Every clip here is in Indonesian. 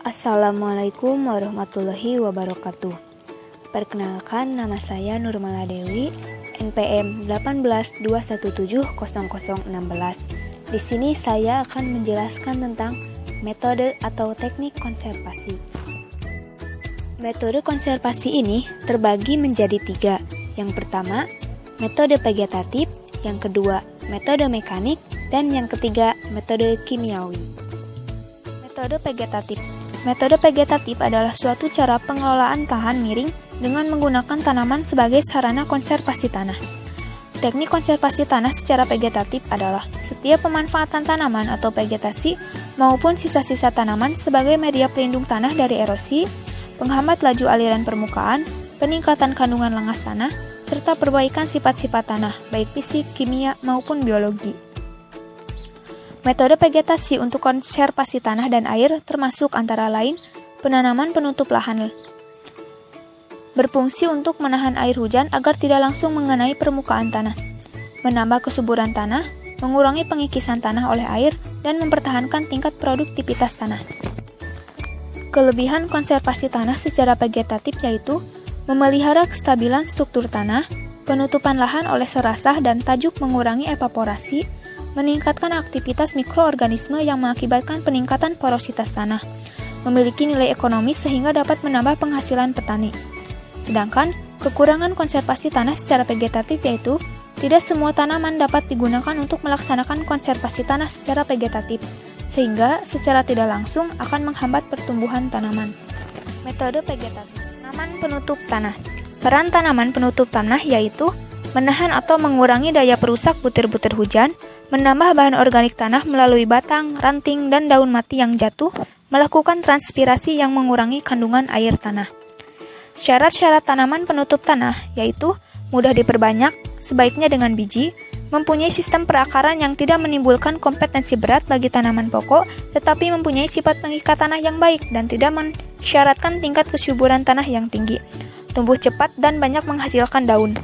Assalamualaikum warahmatullahi wabarakatuh. Perkenalkan, nama saya Nurmala Dewi, NPM 1821700016. Di sini saya akan menjelaskan tentang metode atau teknik konservasi. Metode konservasi ini terbagi menjadi 3. Yang pertama, metode vegetatif, yang kedua, metode mekanik, dan yang ketiga, metode kimiawi. Metode vegetatif. Metode vegetatif adalah suatu cara pengelolaan lahan miring dengan menggunakan tanaman sebagai sarana konservasi tanah. Teknik konservasi tanah secara vegetatif adalah setiap pemanfaatan tanaman atau vegetasi maupun sisa-sisa tanaman sebagai media pelindung tanah dari erosi, penghambat laju aliran permukaan, peningkatan kandungan langas tanah, serta perbaikan sifat-sifat tanah, baik fisik, kimia, maupun biologi. Metode vegetasi untuk konservasi tanah dan air termasuk antara lain penanaman penutup lahan. Berfungsi untuk menahan air hujan agar tidak langsung mengenai permukaan tanah, menambah kesuburan tanah, mengurangi pengikisan tanah oleh air, dan mempertahankan tingkat produktivitas tanah. Kelebihan konservasi tanah secara vegetatif yaitu memelihara kestabilan struktur tanah, penutupan lahan oleh serasah dan tajuk mengurangi evaporasi, meningkatkan aktivitas mikroorganisme yang mengakibatkan peningkatan porositas tanah, memiliki nilai ekonomis sehingga dapat menambah penghasilan petani. Sedangkan, kekurangan konservasi tanah secara vegetatif yaitu tidak semua tanaman dapat digunakan untuk melaksanakan konservasi tanah secara vegetatif, sehingga secara tidak langsung akan menghambat pertumbuhan tanaman. Metode vegetatif. Tanaman penutup tanah. Peran tanaman penutup tanah yaitu menahan atau mengurangi daya perusak butir-butir hujan, menambah bahan organik tanah melalui batang, ranting, dan daun mati yang jatuh, melakukan transpirasi yang mengurangi kandungan air tanah. Syarat-syarat tanaman penutup tanah yaitu mudah diperbanyak, sebaiknya dengan biji, mempunyai sistem perakaran yang tidak menimbulkan kompetensi berat bagi tanaman pokok, tetapi mempunyai sifat pengikat tanah yang baik dan tidak mensyaratkan tingkat kesuburan tanah yang tinggi, tumbuh cepat dan banyak menghasilkan daun.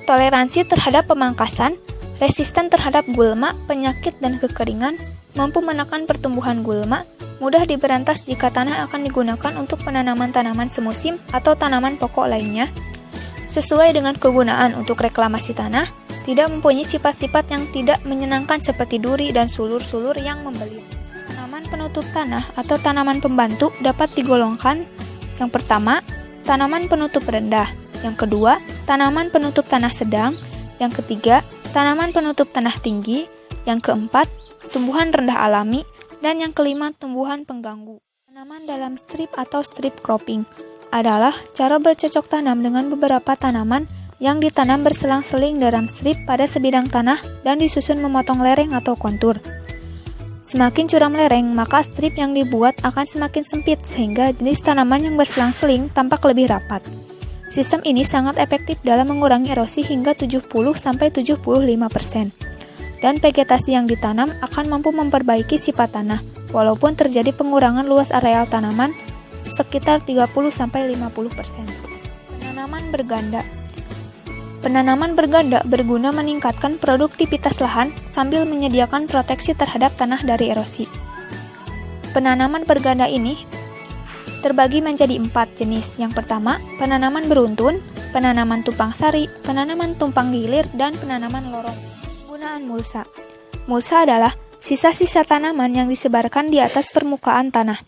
Toleransi terhadap pemangkasan, resisten terhadap gulma, penyakit, dan kekeringan, mampu menekan pertumbuhan gulma, mudah diberantas jika tanah akan digunakan untuk penanaman tanaman semusim atau tanaman pokok lainnya, sesuai dengan kegunaan untuk reklamasi tanah, tidak mempunyai sifat-sifat yang tidak menyenangkan seperti duri dan sulur-sulur yang membelit. Tanaman penutup tanah atau tanaman pembantu dapat digolongkan: yang pertama, tanaman penutup rendah, yang kedua, tanaman penutup tanah sedang, yang ketiga, tanaman penutup tanah tinggi, yang keempat, tumbuhan rendah alami, dan yang kelima, tumbuhan pengganggu. Tanaman dalam strip atau strip cropping adalah cara bercocok tanam dengan beberapa tanaman yang ditanam berselang-seling dalam strip pada sebidang tanah dan disusun memotong lereng atau kontur. Semakin curam lereng, maka strip yang dibuat akan semakin sempit sehingga jenis tanaman yang berselang-seling tampak lebih rapat. Sistem ini sangat efektif dalam mengurangi erosi hingga 70-75%. Dan vegetasi yang ditanam akan mampu memperbaiki sifat tanah, walaupun terjadi pengurangan luas areal tanaman sekitar 30-50%. Penanaman berganda. Penanaman berganda berguna meningkatkan produktivitas lahan sambil menyediakan proteksi terhadap tanah dari erosi. Penanaman berganda ini terbagi menjadi 4 jenis. Yang pertama, penanaman beruntun, penanaman tumpang sari, penanaman tumpang gilir, dan penanaman lorong. Penggunaan mulsa. Mulsa adalah sisa-sisa tanaman yang disebarkan di atas permukaan tanah.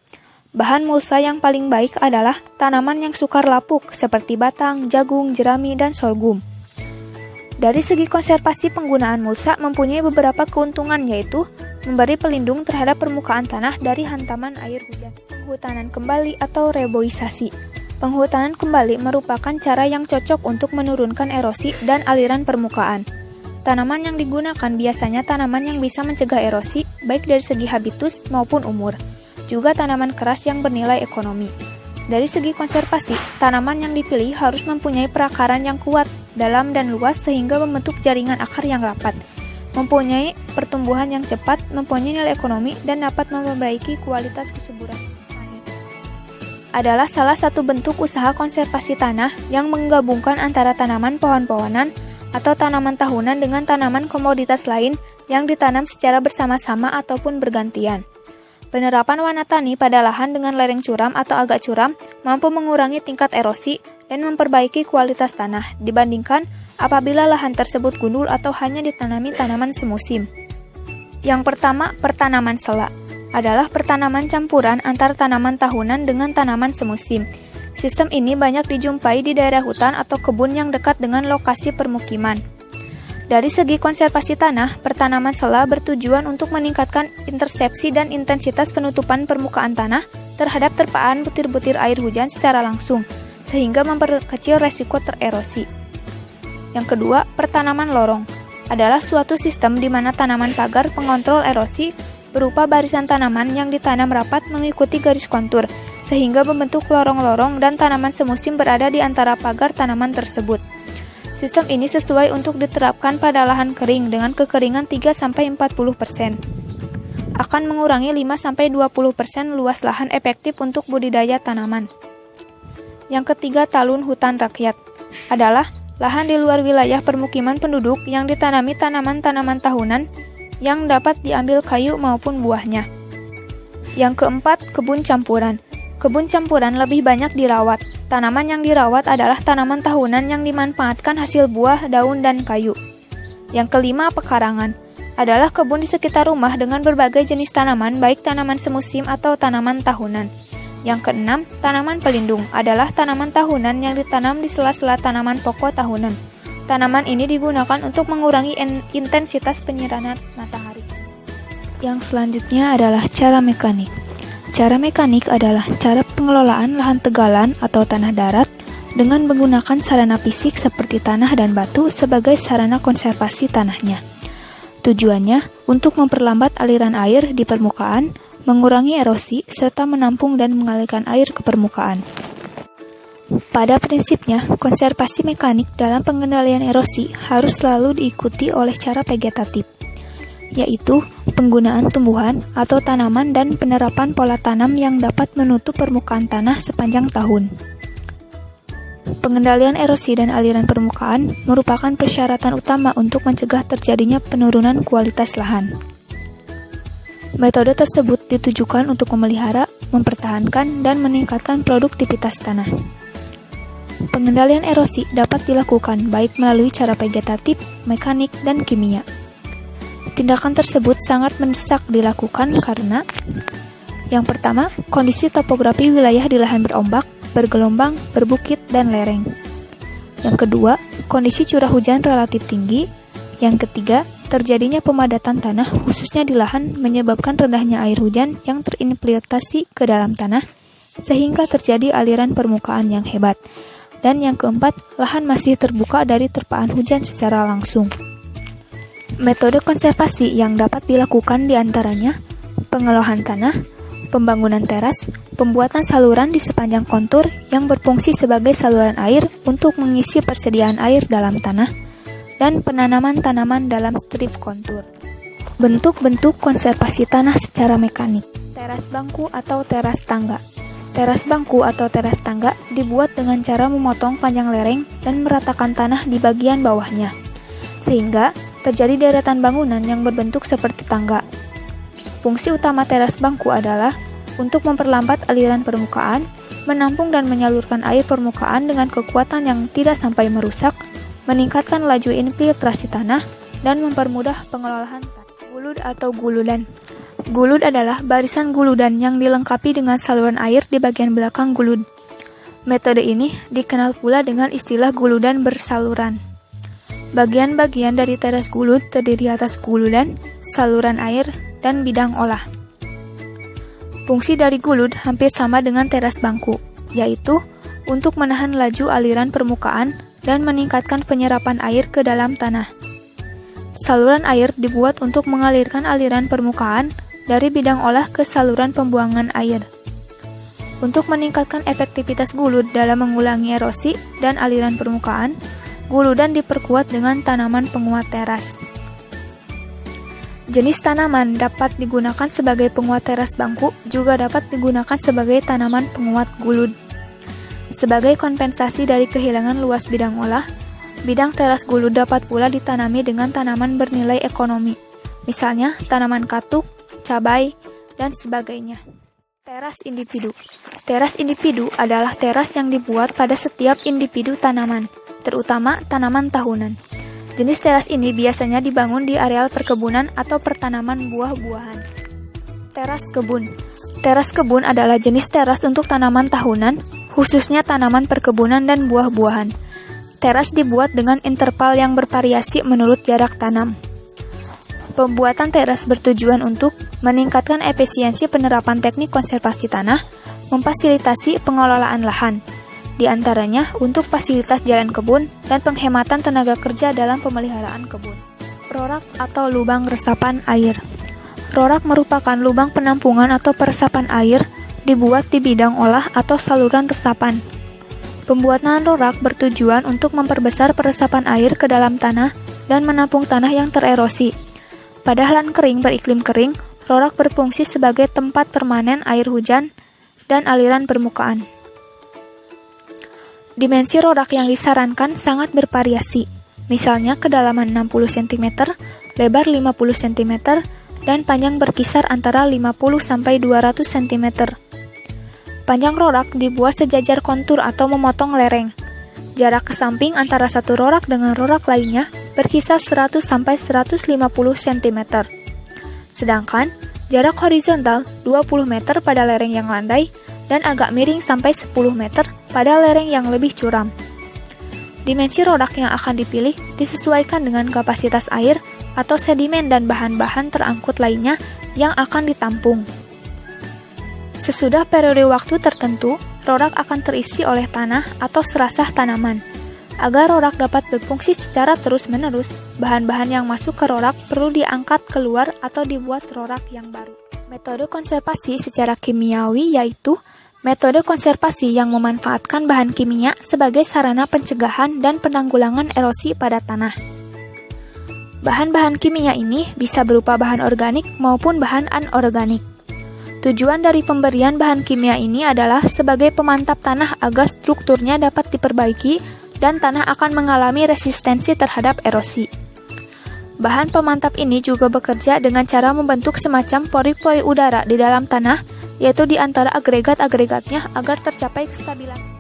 Bahan mulsa yang paling baik adalah tanaman yang sukar lapuk seperti batang, jagung, jerami, dan sorghum. Dari segi konservasi, penggunaan mulsa mempunyai beberapa keuntungan yaitu memberi pelindung terhadap permukaan tanah dari hantaman air hujan. Penghutanan kembali atau reboisasi. Penghutanan kembali merupakan cara yang cocok untuk menurunkan erosi dan aliran permukaan. Tanaman yang digunakan biasanya tanaman yang bisa mencegah erosi, baik dari segi habitus maupun umur. Juga tanaman keras yang bernilai ekonomi. Dari segi konservasi, tanaman yang dipilih harus mempunyai perakaran yang kuat, dalam dan luas sehingga membentuk jaringan akar yang rapat, mempunyai pertumbuhan yang cepat, mempunyai nilai ekonomi, dan dapat memperbaiki kualitas kesuburan tanah. Adalah salah satu bentuk usaha konservasi tanah yang menggabungkan antara tanaman pohon-pohonan atau tanaman tahunan dengan tanaman komoditas lain yang ditanam secara bersama-sama ataupun bergantian. Penerapan Wanatani pada lahan dengan lereng curam atau agak curam mampu mengurangi tingkat erosi dan memperbaiki kualitas tanah dibandingkan apabila lahan tersebut gundul atau hanya ditanami tanaman semusim. Yang pertama, pertanaman sela adalah pertanaman campuran antara tanaman tahunan dengan tanaman semusim. Sistem ini banyak dijumpai di daerah hutan atau kebun yang dekat dengan lokasi permukiman. Dari segi konservasi tanah, pertanaman sela bertujuan untuk meningkatkan intersepsi dan intensitas penutupan permukaan tanah terhadap terpaan butir-butir air hujan secara langsung, sehingga memperkecil resiko tererosi. Yang kedua, pertanaman lorong adalah suatu sistem di mana tanaman pagar pengontrol erosi berupa barisan tanaman yang ditanam rapat mengikuti garis kontur, sehingga membentuk lorong-lorong dan tanaman semusim berada di antara pagar tanaman tersebut. Sistem ini sesuai untuk diterapkan pada lahan kering dengan kekeringan 3-40%. Akan mengurangi 5-20% luas lahan efektif untuk budidaya tanaman. Yang ketiga, talun hutan rakyat adalah lahan di luar wilayah permukiman penduduk yang ditanami tanaman-tanaman tahunan yang dapat diambil kayu maupun buahnya. Yang keempat, kebun campuran. Kebun campuran lebih banyak dirawat. Tanaman yang dirawat adalah tanaman tahunan yang dimanfaatkan hasil buah, daun, dan kayu. Yang kelima, pekarangan adalah kebun di sekitar rumah dengan berbagai jenis tanaman, baik tanaman semusim atau tanaman tahunan. Yang keenam, tanaman pelindung adalah tanaman tahunan yang ditanam di sela-sela tanaman pokok tahunan. Tanaman ini digunakan untuk mengurangi intensitas penyiraman matahari. Yang selanjutnya adalah cara mekanik. Cara mekanik adalah cara pengelolaan lahan tegalan atau tanah darat dengan menggunakan sarana fisik seperti tanah dan batu sebagai sarana konservasi tanahnya. Tujuannya untuk memperlambat aliran air di permukaan, mengurangi erosi, serta menampung dan mengalirkan air ke permukaan. Pada prinsipnya, konservasi mekanik dalam pengendalian erosi harus selalu diikuti oleh cara vegetatif, yaitu penggunaan tumbuhan atau tanaman dan penerapan pola tanam yang dapat menutup permukaan tanah sepanjang tahun. Pengendalian erosi dan aliran permukaan merupakan persyaratan utama untuk mencegah terjadinya penurunan kualitas lahan. Metode tersebut ditujukan untuk memelihara, mempertahankan, dan meningkatkan produktivitas tanah. Pengendalian erosi dapat dilakukan baik melalui cara vegetatif, mekanik, dan kimia. Tindakan tersebut sangat mendesak dilakukan karena yang pertama, kondisi topografi wilayah di lahan berombak, bergelombang, berbukit, dan lereng. Yang kedua, kondisi curah hujan relatif tinggi. Yang ketiga, terjadinya pemadatan tanah khususnya di lahan menyebabkan rendahnya air hujan yang terinfiltrasi ke dalam tanah sehingga terjadi aliran permukaan yang hebat. Dan yang keempat, lahan masih terbuka dari terpaan hujan secara langsung. Metode konservasi yang dapat dilakukan diantaranya pengolahan tanah, pembangunan teras, pembuatan saluran di sepanjang kontur yang berfungsi sebagai saluran air untuk mengisi persediaan air dalam tanah, dan penanaman tanaman dalam strip kontur. Bentuk-bentuk konservasi tanah secara mekanik. Teras bangku atau teras tangga. Teras bangku atau teras tangga dibuat dengan cara memotong panjang lereng dan meratakan tanah di bagian bawahnya, sehingga terjadi deretan bangunan yang berbentuk seperti tangga. Fungsi utama teras bangku adalah untuk memperlambat aliran permukaan, menampung dan menyalurkan air permukaan dengan kekuatan yang tidak sampai merusak, meningkatkan laju infiltrasi tanah, dan mempermudah pengelolaan tanah. Gulud atau guludan. Gulud adalah barisan guludan yang dilengkapi dengan saluran air di bagian belakang gulud. Metode ini dikenal pula dengan istilah guludan bersaluran. Bagian-bagian dari teras gulud terdiri atas guludan, saluran air, dan bidang olah. Fungsi dari gulud hampir sama dengan teras bangku, yaitu untuk menahan laju aliran permukaan dan meningkatkan penyerapan air ke dalam tanah. Saluran air dibuat untuk mengalirkan aliran permukaan dari bidang olah ke saluran pembuangan air. Untuk meningkatkan efektivitas gulud dalam mengulangi erosi dan aliran permukaan, guludan diperkuat dengan tanaman penguat teras. Jenis tanaman dapat digunakan sebagai penguat teras bangku, juga dapat digunakan sebagai tanaman penguat gulud. Sebagai kompensasi dari kehilangan luas bidang olah, bidang teras gulud dapat pula ditanami dengan tanaman bernilai ekonomi, misalnya tanaman katuk, cabai, dan sebagainya. Teras individu. Teras individu adalah teras yang dibuat pada setiap individu tanaman, terutama tanaman tahunan. Jenis teras ini biasanya dibangun di areal perkebunan atau pertanaman buah-buahan. Teras kebun. Teras kebun adalah jenis teras untuk tanaman tahunan, khususnya tanaman perkebunan dan buah-buahan. Teras dibuat dengan interval yang bervariasi menurut jarak tanam. Pembuatan teras bertujuan untuk meningkatkan efisiensi penerapan teknik konservasi tanah, memfasilitasi pengelolaan lahan, di antaranya untuk fasilitas jalan kebun dan penghematan tenaga kerja dalam pemeliharaan kebun. Rorak atau lubang resapan air. Rorak merupakan lubang penampungan atau peresapan air dibuat di bidang olah atau saluran resapan. Pembuatan rorak bertujuan untuk memperbesar peresapan air ke dalam tanah dan menampung tanah yang tererosi. Pada lahan kering beriklim kering, rorak berfungsi sebagai tempat permanen air hujan dan aliran permukaan. Dimensi rorak yang disarankan sangat bervariasi, misalnya kedalaman 60 cm, lebar 50 cm, dan panjang berkisar antara 50 sampai 200 cm. Panjang rorak dibuat sejajar kontur atau memotong lereng. Jarak ke samping antara satu rorak dengan rorak lainnya berkisar 100 sampai 150 cm. Sedangkan jarak horizontal 20 meter pada lereng yang landai dan agak miring sampai 10 meter pada lereng yang lebih curam. Dimensi rorak yang akan dipilih disesuaikan dengan kapasitas air atau sedimen dan bahan-bahan terangkut lainnya yang akan ditampung. Sesudah periode waktu tertentu, rorak akan terisi oleh tanah atau serasah tanaman. Agar rorak dapat berfungsi secara terus-menerus, bahan-bahan yang masuk ke rorak perlu diangkat keluar atau dibuat rorak yang baru. Metode konservasi secara kimiawi yaitu metode konservasi yang memanfaatkan bahan kimia sebagai sarana pencegahan dan penanggulangan erosi pada tanah. Bahan-bahan kimia ini bisa berupa bahan organik maupun bahan anorganik. Tujuan dari pemberian bahan kimia ini adalah sebagai pemantap tanah agar strukturnya dapat diperbaiki dan tanah akan mengalami resistensi terhadap erosi. Bahan pemantap ini juga bekerja dengan cara membentuk semacam pori-pori udara di dalam tanah, yaitu di antara agregat-agregatnya agar tercapai kestabilan.